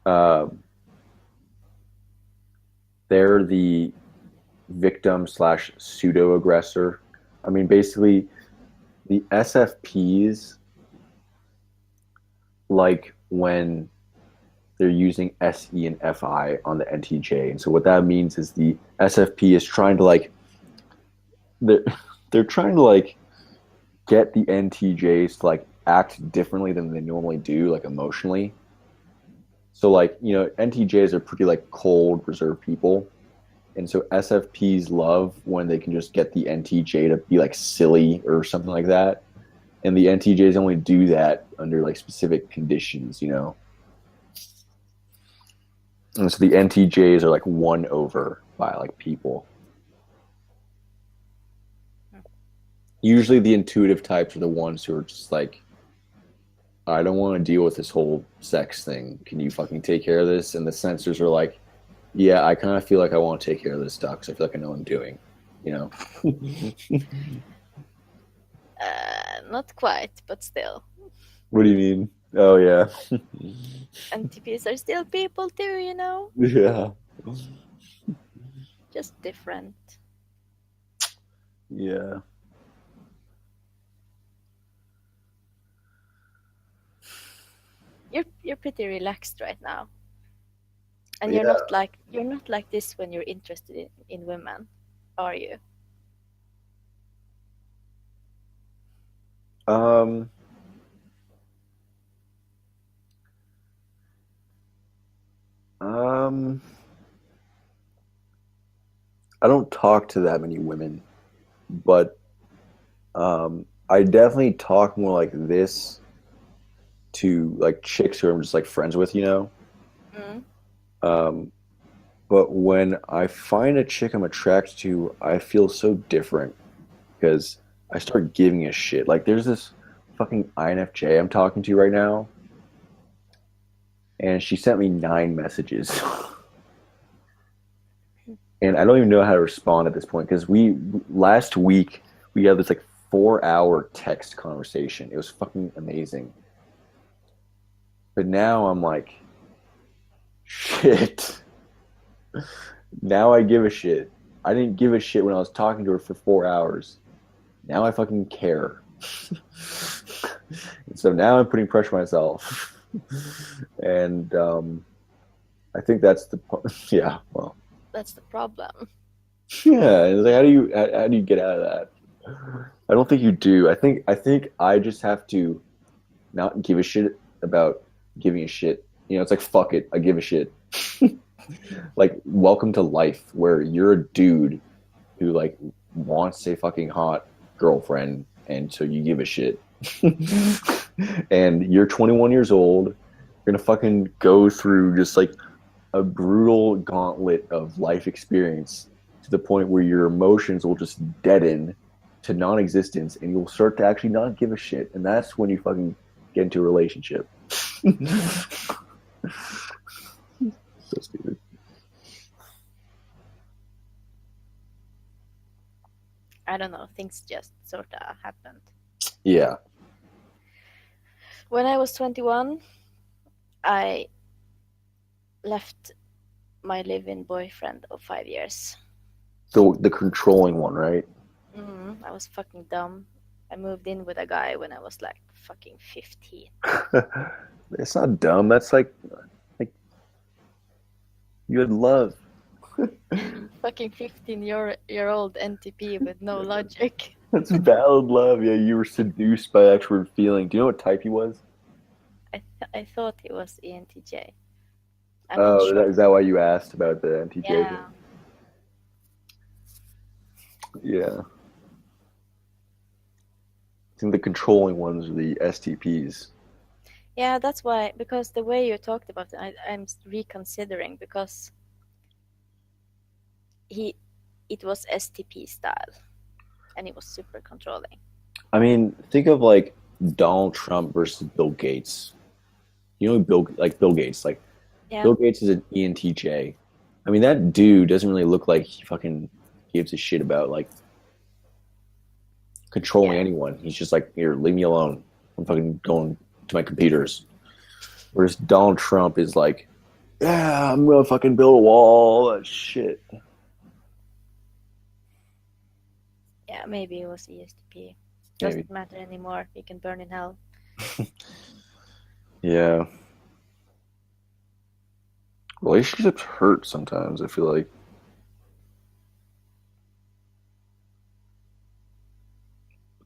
uh, they're the victim slash pseudo aggressor. I mean, basically, the SFPs like when they're using SE and FI on the NTJ. And so what that means is the SFP is trying to like they're they're trying to like get the NTJs to like act differently than they normally do, like emotionally. So like, NTJs are pretty like cold, reserved people. And so SFPs love when they can just get the NTJ to be like silly or something like that. And the NTJs only do that under like specific conditions. And so the NTJs are like won over by like people. Usually the intuitive types are the ones who are just like, I don't want to deal with this whole sex thing. Can you fucking take care of this? And the sensors are like, yeah, I kind of feel like I want to take care of this stuff because I feel like I know what I'm doing, you know? Not quite, but still. What do you mean? Oh, yeah. NTPs are still people too, Yeah. just different. Yeah. You're pretty relaxed right now, and you're Yeah. not like this when you're interested in women, are you? Um, um, I don't talk to that many women, but I definitely talk more like this to like chicks who I'm just like friends with. Mm. Um, but when I find a chick I'm attracted to, I feel so different because I start giving a shit. Like there's this fucking INFJ I'm talking to right now, and she sent me 9 messages. And I don't even know how to respond at this point because we last week we had this like 4 hour text conversation. It was fucking amazing. But now I'm like, shit. Now I give a shit. I didn't give a shit when I was talking to her for 4 hours. Now I fucking care. So now I'm putting pressure on myself. And I think that's the yeah. Well, That's the problem. yeah. It's like how do you get out of that? I don't think you do. I think I just have to not give a shit about giving a shit. It's like fuck it, I give a shit. Like welcome to life where you're a dude who like wants a fucking hot girlfriend and so you give a shit. And you're 21 years old, you're gonna fucking go through just like a brutal gauntlet of life experience to the point where your emotions will just deaden to non-existence and you'll start to actually not give a shit, and that's when you fucking get into a relationship. So stupid. I don't know, things just sort of happened. Yeah. When I was 21, I left my live-in boyfriend of 5 years. The controlling one, right? I was fucking dumb. I moved in with a guy when I was like fucking 15. It's not dumb. That's like you had love. Fucking 15-year-old NTP with no logic. That's valid love. Yeah, you were seduced by actual feeling. Do you know what type he was? I thought he was ENTJ. I'm not Oh, sure. is that why you asked about the MTJ thing? Yeah. Yeah. I think the controlling ones are the STPs. Yeah, that's why, because the way you talked about it, I'm reconsidering because he it was STP style and he was super controlling. I mean, think of like Donald Trump versus Bill Gates. Bill Gates. Like Yeah. Bill Gates is an ENTJ. I mean, that dude doesn't really look like he fucking gives a shit about like controlling Yeah. anyone. He's just like, here, leave me alone. I'm fucking going to my computers. Whereas Donald Trump is like yeah, I'm gonna fucking build a wall. That shit. Yeah, maybe it was ESTP. Maybe. Doesn't matter anymore. We can burn in hell. Yeah. Relationships hurt sometimes, I feel like.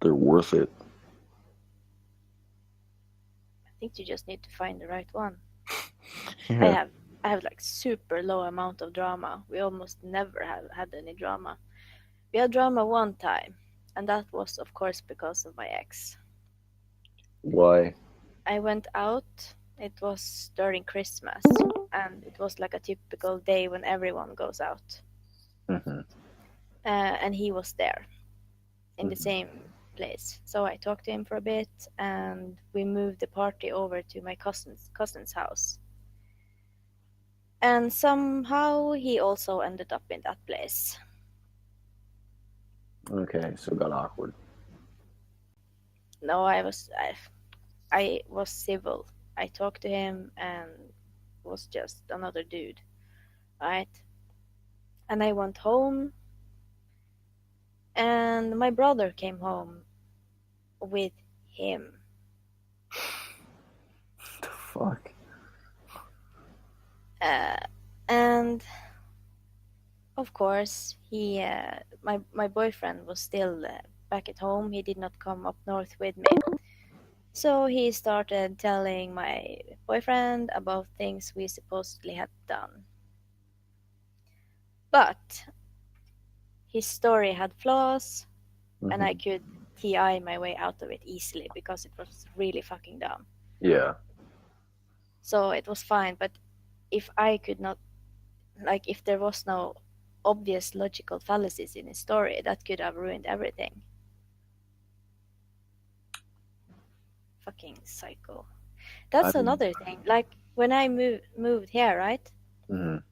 They're worth it. I think you just need to find the right one. I Yeah. have I have like super low amount of drama. We almost never have had any drama. We had drama one time, and that was of course because of my ex. Why? I went out. It was during Christmas, and it was like a typical day when everyone goes out. Hmm. And he was there in the Hmm. same place. So I talked to him for a bit, and we moved the party over to my cousin's house. And somehow he also ended up in that place. Okay, so it got awkward. No, I was civil. I talked to him and was just another dude, right? And I went home, and my brother came home with him. What the fuck? Uh, and of course, my boyfriend was still back at home. He did not come up north with me. So he started telling my boyfriend about things we supposedly had done. But his story had flaws, and I Hmm. could TI my way out of it easily because it was really fucking dumb. Yeah. So it was fine, but if I could not, like, if there was no obvious logical fallacies in his story, that could have ruined everything. Fucking psycho. I That's mean, another thing. Like, when I moved here, right? mhm.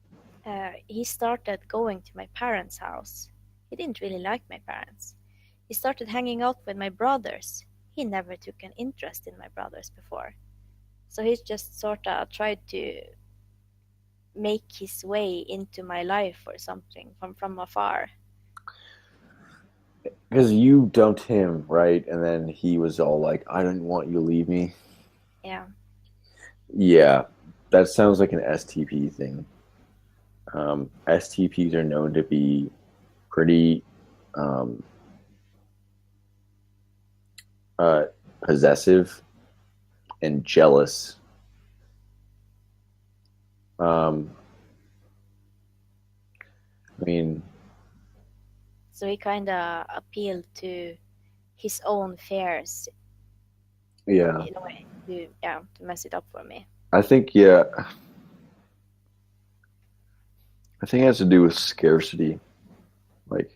He started going to my parents' house. He didn't really like my parents. He started hanging out with my brothers. He never took an interest in my brothers before. So he just sort of tried to make his way into my life or something from afar. Because you dumped him, right? And then he was all like, I didn't want you to leave me. Yeah. Yeah, that sounds like an STP thing. STPs are known to be pretty um, uh, possessive and jealous. Um, I mean, So he kind of appealed to his own fears yeah, in a way to, yeah, to mess it up for me. I think, yeah, I think it has to do with scarcity. Like,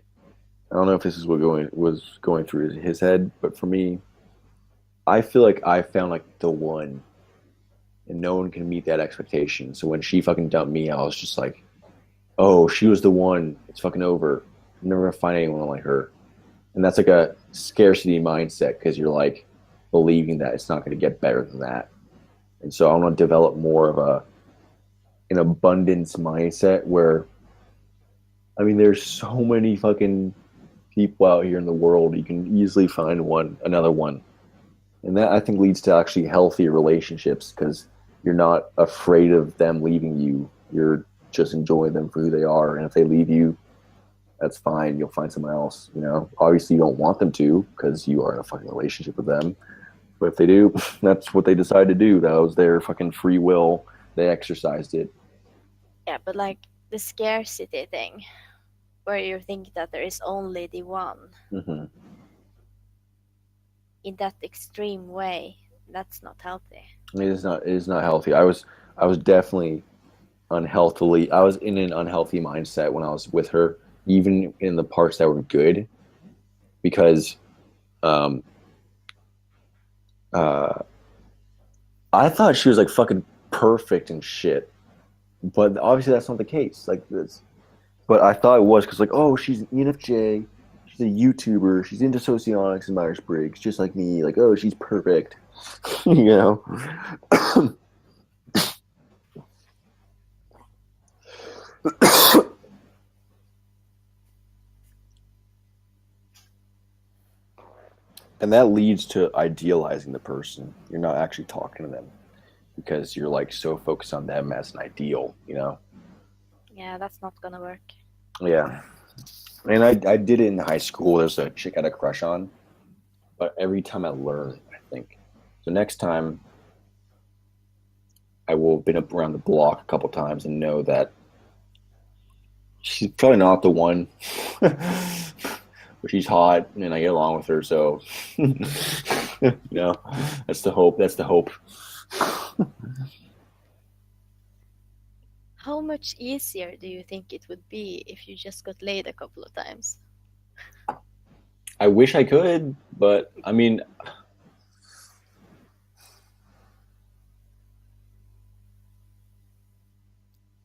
I don't know if this is what going was going through his head, but for me, I feel like I found like the one, and no one can meet that expectation. So when she fucking dumped me, I was just like, oh, she was the one. It's fucking over. I'm never gonna find anyone like her. And that's like a scarcity mindset because you're like believing that it's not going to get better than that. And so I want to develop more of an abundance mindset where I mean, there's so many fucking people out here in the world. You can easily find another one, and that I think leads to actually healthy relationships because you're not afraid of them leaving you. You're just enjoying them for who they are, and if they leave you, that's fine. You'll find someone else. You know, obviously you don't want them to because you are in a fucking relationship with them. But if they do, that's what they decide to do. That was their fucking free will. They exercised it. Yeah, but like the scarcity thing, where you think that there is only the one Mm-hmm. in that extreme way, that's not healthy. It is not. It is not healthy. I was definitely unhealthily. I was in an unhealthy mindset when I was with her, even in the parts that were good, because um, uh, I thought she was like fucking perfect and shit. But obviously that's not the case. Like this, but I thought it was because like, oh, she's an ENFJ. She's a YouTuber. She's into socionics and Myers Briggs, just like me. Like, oh, she's perfect. you know. And that leads to idealizing the person. You're not actually talking to them because you're like so focused on them as an ideal, you know? Yeah, that's not gonna work. Yeah. And I did it in high school. There's a chick I had a crush on, but every time I learn, I think. So next time I will have been up around the block a couple times and know that she's probably not the one. But she's hot and I get along with her, so you know, that's the hope. That's the hope. How much easier do you think it would be if you just got laid a couple of times? I wish I could, but I mean,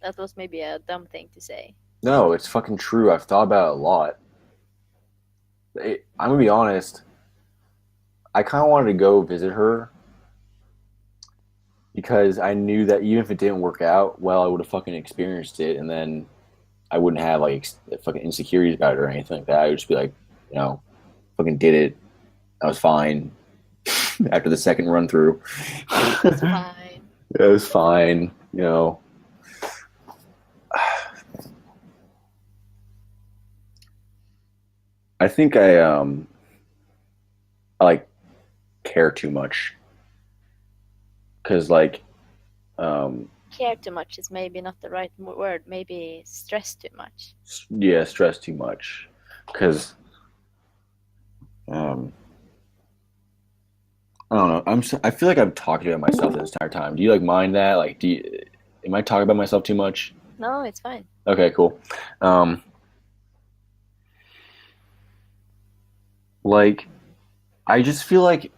That was maybe a dumb thing to say. no, it's fucking true. I've thought about it a lot. I'm gonna be honest. I kind of wanted to go visit her because I knew that even if it didn't work out, well, I would have fucking experienced it, and then I wouldn't have like fucking insecurities about it or anything like that. I would just be like, you know, fucking did it. I was fine after the second run through. It's fine. It was fine, you know. I think I like care too much because like um Care too much is maybe not the right word. Maybe stress too much. yeah, stress too much because um I don't know. I feel like I'm talking about myself this entire time. Do you like mind that? Like, am I talking about myself too much? No, it's fine. Okay, cool. Um, like, I just feel like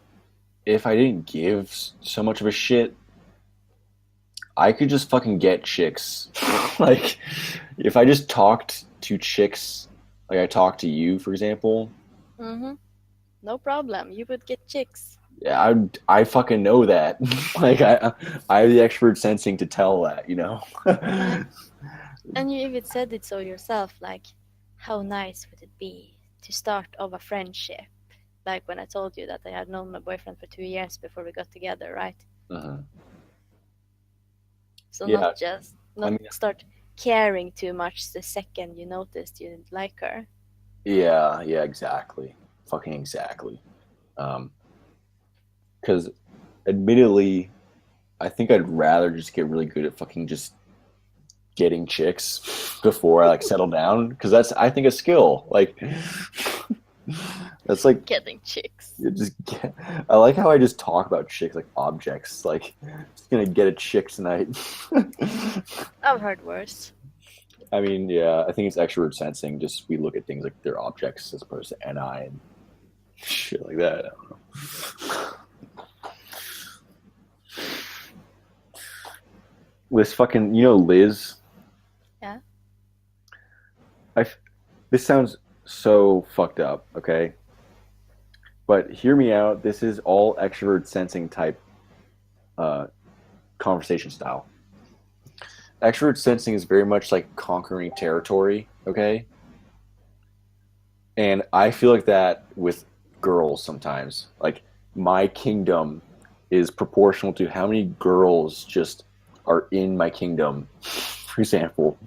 if I didn't give so much of a shit, I could just fucking get chicks. Like, if I just talked to chicks, like I talked to you, for example, Mm-hmm. No problem. You would get chicks. yeah, I fucking know that. Like, I have the expert sensing to tell that, you know. Uh, and you even said it so yourself, like, how nice would it be to start of a friendship? Like when I told you that I had known my boyfriend for 2 years before we got together, right? Uh-huh. So Yeah, I not mean, start caring too much the second you noticed you didn't like her. yeah, yeah, exactly. Fucking exactly. Um, because admittedly, I think I'd rather just get really good at fucking just getting chicks before I like settle down. Because that's I think a skill. Like that's like Getting chicks. you just get, I like how I just talk about chicks like objects. Like just gonna get a chick tonight. I've heard worse. I mean, yeah, I think it's extrovert sensing. Just we look at things like they're objects as opposed to NI and shit like that. I don't know. This fucking, you know, Liz. Yeah. I. This sounds so fucked up. Okay, but hear me out. This is all extrovert sensing type uh, conversation style. Extrovert sensing is very much like conquering territory. Okay, and I feel like that with girls sometimes. Like my kingdom is proportional to how many girls just are in my kingdom. For example,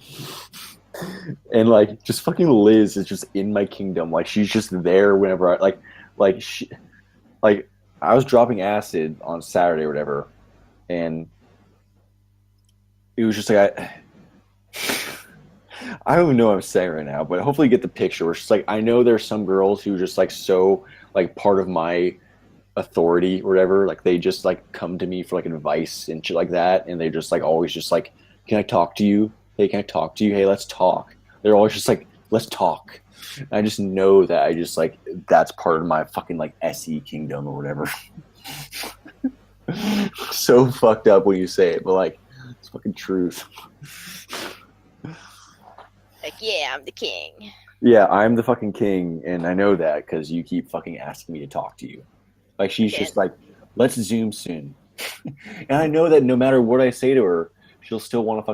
and like just fucking Liz is just in my kingdom. Like she's just there whenever I like she like I was dropping acid on Saturday or whatever, and it was just like I don't even know what I'm saying right now, but hopefully you get the picture. Where it's just like I know there's some girls who are just like so like part of my authority or whatever. Like they just like come to me for like advice and shit like that, and they just like always just like, can I talk to you? Hey, can I talk to you? Hey, let's talk. They're always just like, let's talk. And I just know that I just like that's part of my fucking like SE kingdom or whatever. So fucked up when you say it, but like it's fucking truth. Like, yeah, I'm the king. Yeah, I'm the fucking king, and I know that because you keep fucking asking me to talk to you. Like she's Okay. just like, let's Zoom soon, and I know that no matter what I say to her, she'll still want to